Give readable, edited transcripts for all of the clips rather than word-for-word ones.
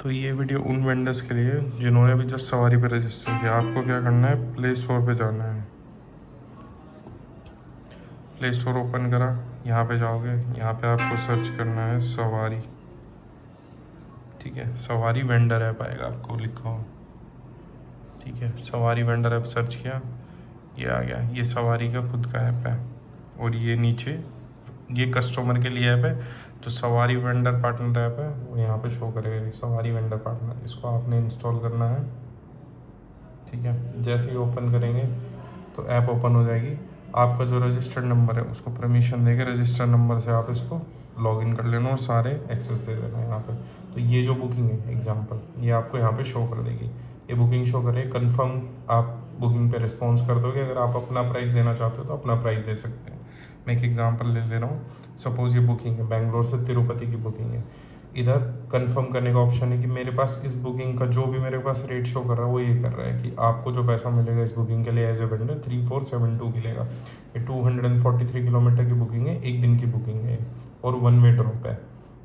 तो ये वीडियो उन वेंडर्स के लिए जिन्होंने अभी जस्ट सवारी पे रजिस्टर किया। आपको क्या करना है, प्ले स्टोर पे जाना है। प्ले स्टोर ओपन करा, यहाँ पे जाओगे, यहाँ पे आपको सर्च करना है सवारी। ठीक है, सवारी वेंडर ऐप आएगा, आपको लिखा हो। ठीक है, सवारी वेंडर ऐप सर्च किया, ये आ गया। ये सवारी का खुद का ऐप है और ये नीचे ये कस्टमर के लिए ऐप है। जो सवारी वेंडर पार्टनर ऐप है वो यहाँ पे शो करेगा, सवारी वेंडर पार्टनर। इसको आपने इंस्टॉल करना है। ठीक है, जैसे ही ओपन करेंगे तो ऐप ओपन हो जाएगी। आपका जो रजिस्टर्ड नंबर है उसको परमिशन देके रजिस्टर्ड नंबर से आप इसको लॉगिन कर लेना और सारे एक्सेस दे देना यहाँ पे। तो ये जो बुकिंग है एग्जांपल, ये आपको यहाँ पे शो कर देगी। ये बुकिंग शो करे, कंफर्म आप बुकिंग पे रिस्पॉन्स कर दोगे। अगर आप अपना प्राइस देना चाहते हो तो अपना प्राइस दे सकते हैं। मैं एक एग्जांपल ले रहा हूँ। सपोज़ ये बुकिंग है, बेंगलोर से तिरुपति की बुकिंग है। इधर कंफर्म करने का ऑप्शन है कि मेरे पास इस बुकिंग का जो भी मेरे पास रेट शो कर रहा है वो ये कर रहा है कि आपको जो पैसा मिलेगा इस बुकिंग के लिए एज ए वेंडर 3472 मिलेगा। ये 243 किलोमीटर की बुकिंग है, एक दिन की बुकिंग है और वन वे ड्रॉप है।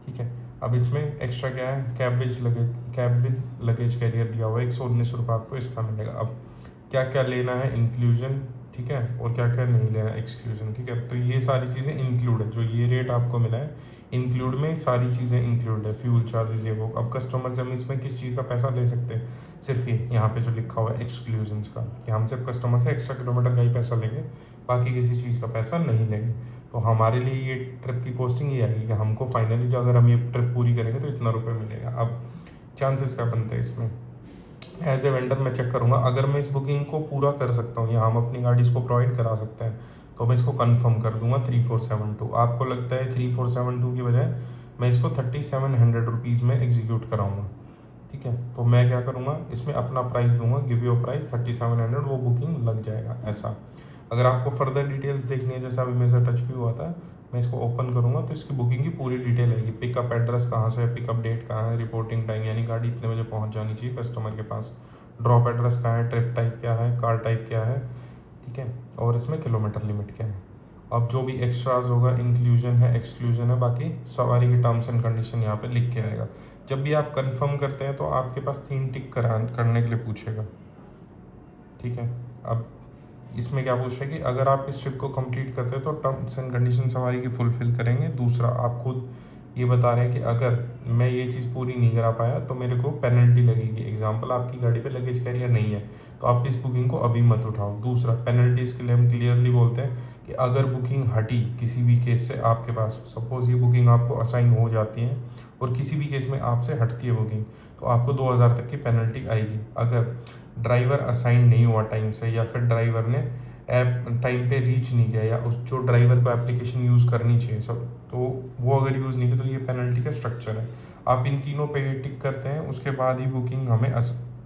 ठीक है, अब इसमें एक्स्ट्रा क्या है, कैब विद लगेज कैरियर दिया हुआ है, 119 रुपये आपको इसका मिलेगा। अब क्या क्या लेना है इंक्लूजन, ठीक है, और क्या क्या नहीं लेना एक्सक्लूजन। ठीक है, तो ये सारी चीज़ें इंक्लूड है। जो ये रेट आपको मिला है इंक्लूड में सारी चीज़ें इंक्लूड है, फ्यूल चार्जेस ये वो। अब कस्टमर से हम इसमें किस चीज़ का पैसा ले सकते हैं, सिर्फ ये यहाँ पे जो लिखा हुआ है एक्सक्लूजन्स का, कि हम सिर्फ कस्टमर से एक्स्ट्रा किलोमीटर का ही पैसा लेंगे, बाकी किसी चीज़ का पैसा नहीं लेंगे। तो हमारे लिए ये ट्रिप की कॉस्टिंग ये आएगी कि हमको फाइनली जो अगर हम ये ट्रिप पूरी करेंगे तो इतना रुपये मिलेगा। अब चांसेस क्या बनते हैं इसमें, एज ए वेंडर मैं चेक करूँगा अगर मैं इस बुकिंग को पूरा कर सकता हूँ या हम अपनी गाड़ी इसको प्रोवाइड करा सकते हैं तो मैं इसको कंफर्म कर दूंगा 3472। आपको लगता है 3472 की बजाय मैं इसको 3700 रुपीज़ में एग्जीक्यूट कराऊंगा। ठीक है, तो मैं क्या करूँगा, इसमें अपना प्राइस दूंगा, गिव योर प्राइस 3700, वो बुकिंग लग जाएगा ऐसा। अगर आपको फर्दर डिटेल्स देखनी है, जैसा अभी मेरे से टच भी हुआ था, मैं इसको ओपन करूँगा तो इसकी बुकिंग की पूरी डिटेल आएगी। पिकअप एड्रेस कहाँ से है, पिकअप डेट कहाँ है, रिपोर्टिंग टाइम यानी गाड़ी इतने बजे पहुँच जानी चाहिए कस्टमर के पास, ड्रॉप एड्रेस कहाँ है, ट्रिप टाइप क्या है, कार टाइप क्या है। ठीक है, और इसमें किलोमीटर लिमिट क्या है। अब जो भी एक्स्ट्राज होगा, इंक्लूजन है, एक्सक्लूजन है, बाकी सवारी की टर्म्स एंड कंडीशन यहाँ पे लिख के आएगा। जब भी आप कंफर्म करते हैं तो आपके पास 3 टिक करने के लिए पूछेगा। ठीक है, अब इसमें क्या पूछ रहा है कि अगर आप इस ट्रिप को कंप्लीट करते हैं तो टर्म्स एंड कंडीशन सवारी की फुलफिल करेंगे। दूसरा, आप खुद ये बता रहे हैं कि अगर मैं ये चीज़ पूरी नहीं करा पाया तो मेरे को पेनल्टी लगेगी। एग्जांपल, आपकी गाड़ी पे लगेज कैरियर नहीं है तो आप इस बुकिंग को अभी मत उठाओ। दूसरा, पेनल्टीज के लिए हम क्लियरली बोलते हैं कि अगर बुकिंग हटी किसी भी केस से आपके पास, सपोज ये बुकिंग आपको असाइन हो जाती है और किसी भी केस में आपसे हटती है बुकिंग, तो आपको 2000 तक की पेनल्टी आएगी। अगर ड्राइवर असाइन नहीं हुआ टाइम से या फिर ड्राइवर ने ऐप टाइम पे रीच नहीं किया या उस जो ड्राइवर को एप्लीकेशन यूज़ करनी चाहिए सब, तो वो अगर यूज़ नहीं किया तो ये पेनल्टी का स्ट्रक्चर है। आप इन तीनों पे टिक करते हैं, उसके बाद ही बुकिंग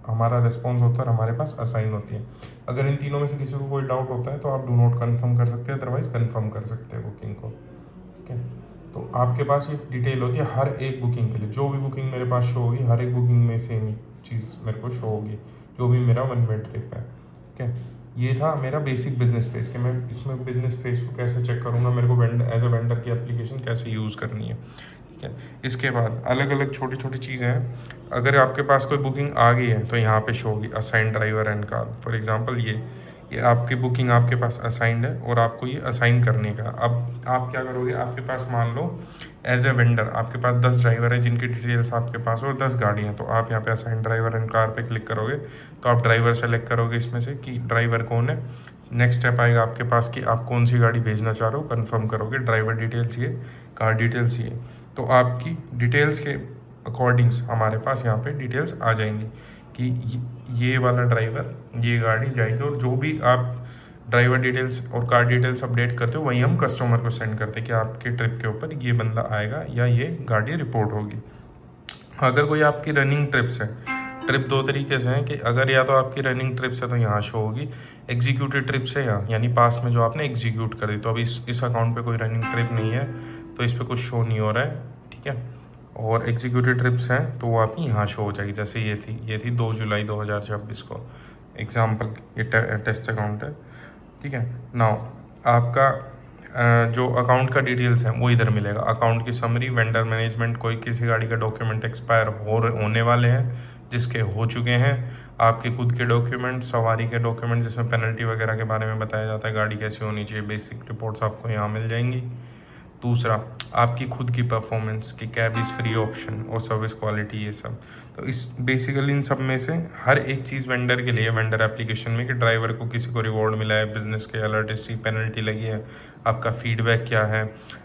हमारा रिस्पॉन्स होता है और हमारे पास असाइन होती है। अगर इन तीनों में से किसी को कोई डाउट होता है तो आप डू नॉट कन्फर्म कर सकते हैं, अदरवाइज कन्फर्म कर सकते हैं बुकिंग को। ठीक है, तो आपके पास ये डिटेल होती है हर एक बुकिंग के लिए। जो भी बुकिंग मेरे पास शो होगी, हर एक बुकिंग में सेम चीज़ मेरे को शो होगी, जो भी मेरा वन वे ट्रिप है। ठीक है, ये था मेरा बेसिक बिजनेस पेज कि मैं इसमें बिजनेस पेज को कैसे चेक करूँगा, मेरे को एज ए वेंडर की एप्लीकेशन कैसे यूज़ करनी है। ठीक है, इसके बाद अलग अलग छोटी छोटी चीज़ें हैं। अगर आपके पास कोई बुकिंग आ गई है तो यहाँ पे शो होगी assign driver and car. For example ये आपकी बुकिंग आपके पास असाइंड है और आपको ये असाइन करने का। अब आप क्या करोगे, आपके पास मान लो एज ए वेंडर आपके पास 10 ड्राइवर है जिनकी डिटेल्स आपके पास और 10 गाड़ी हैं, तो आप यहाँ पे असाइन ड्राइवर एंड कार पे क्लिक करोगे तो आप ड्राइवर सेलेक्ट करोगे इसमें से कि ड्राइवर कौन है। नेक्स्ट स्टेप आएगा आपके पास कि आप कौन सी गाड़ी भेजना चाह रहे हो, कन्फर्म करोगे, ड्राइवर डिटेल्स ये, कार डिटेल्स ये। तो आपकी डिटेल्स के अकॉर्डिंग्स हमारे पास यहाँ पे डिटेल्स आ जाएंगी कि ये वाला ड्राइवर ये गाड़ी जाएगी, और जो भी आप ड्राइवर डिटेल्स और कार डिटेल्स अपडेट करते हो वही हम कस्टमर को सेंड करते हैं कि आपके ट्रिप के ऊपर ये बंदा आएगा या ये गाड़ी रिपोर्ट होगी। अगर कोई आपकी रनिंग ट्रिप्स है, ट्रिप दो तरीके से हैं कि अगर या तो आपकी रनिंग ट्रिप्स है तो यहाँ शो होगी, एग्जीक्यूटिव ट्रिप्स है यहाँ यानी पास में जो आपने एग्जीक्यूट कर दी। तो अभी इस अकाउंट पे कोई रनिंग ट्रिप नहीं है तो इस पर कुछ शो नहीं हो रहा है। ठीक है, और एग्जीक्यूटिव ट्रिप्स हैं तो वो आपकी यहाँ शो हो जाएगी। जैसे ये थी 2 जुलाई 2026 को एग्जाम्पल, ये टेस्ट अकाउंट है। ठीक है, नाउ आपका जो अकाउंट का डिटेल्स है वो इधर मिलेगा, अकाउंट की समरी, वेंडर मैनेजमेंट, कोई किसी गाड़ी का डॉक्यूमेंट एक्सपायर होने वाले हैं, जिसके हो चुके हैं, आपके खुद के डॉक्यूमेंट, सवारी के डॉक्यूमेंट जिसमें पेनल्टी वगैरह के बारे में बताया जाता है, गाड़ी कैसी होनी चाहिए, बेसिक रिपोर्ट्स आपको यहाँ मिल जाएंगी। दूसरा, आपकी खुद की परफॉर्मेंस की कैब इज़ फ्री ऑप्शन और सर्विस क्वालिटी, ये सब। तो इस बेसिकली इन सब में से हर एक चीज़ वेंडर के लिए, वेंडर एप्लीकेशन में, कि ड्राइवर को किसी को रिवॉर्ड मिला है, बिजनेस के अलर्ट हिस्ट्री, पेनल्टी लगी है, आपका फीडबैक क्या है,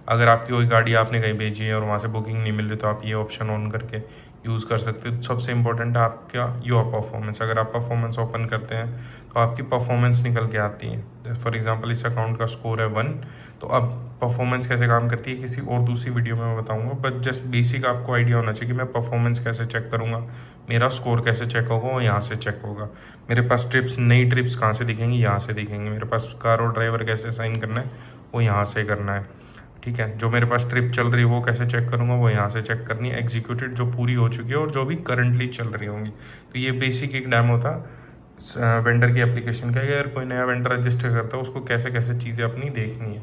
अगर आपकी कोई गाड़ी आपने कहीं भेजी है और वहाँ से बुकिंग नहीं मिल रही तो आप ये ऑप्शन ऑन करके यूज़ कर सकते हो। सबसे इंपॉर्टेंट है आपका योर परफॉर्मेंस, अगर आप परफॉर्मेंस ओपन करते हैं तो आपकी परफॉर्मेंस निकल के आती है। फॉर एग्जांपल इस अकाउंट का स्कोर है 1, तो अब परफॉर्मेंस कैसे काम करती है किसी और दूसरी वीडियो में मैं बताऊंगा, बट जस्ट बेसिक आपको आइडिया होना चाहिए कि मैं परफॉर्मेंस कैसे चेक करूंगा, मेरा स्कोर कैसे चेक होगा, वो यहाँ से चेक होगा। मेरे पास ट्रिप्स, नई ट्रिप्स कहाँ से दिखेंगी, यहाँ से दिखेंगी। मेरे पास कार और ड्राइवर कैसे साइन करना है, वो यहाँ से करना है, ठीक है। जो मेरे पास ट्रिप चल रही है वो कैसे चेक करूँगा, वो यहाँ से चेक करनी है। एग्जीक्यूटेड जो पूरी हो चुकी है और जो भी करंटली चल रही होंगी। तो ये बेसिक एक डेमो था वेंडर की एप्लीकेशन का, अगर कोई नया वेंडर रजिस्टर करता है उसको कैसे कैसे चीज़ें अपनी देखनी है।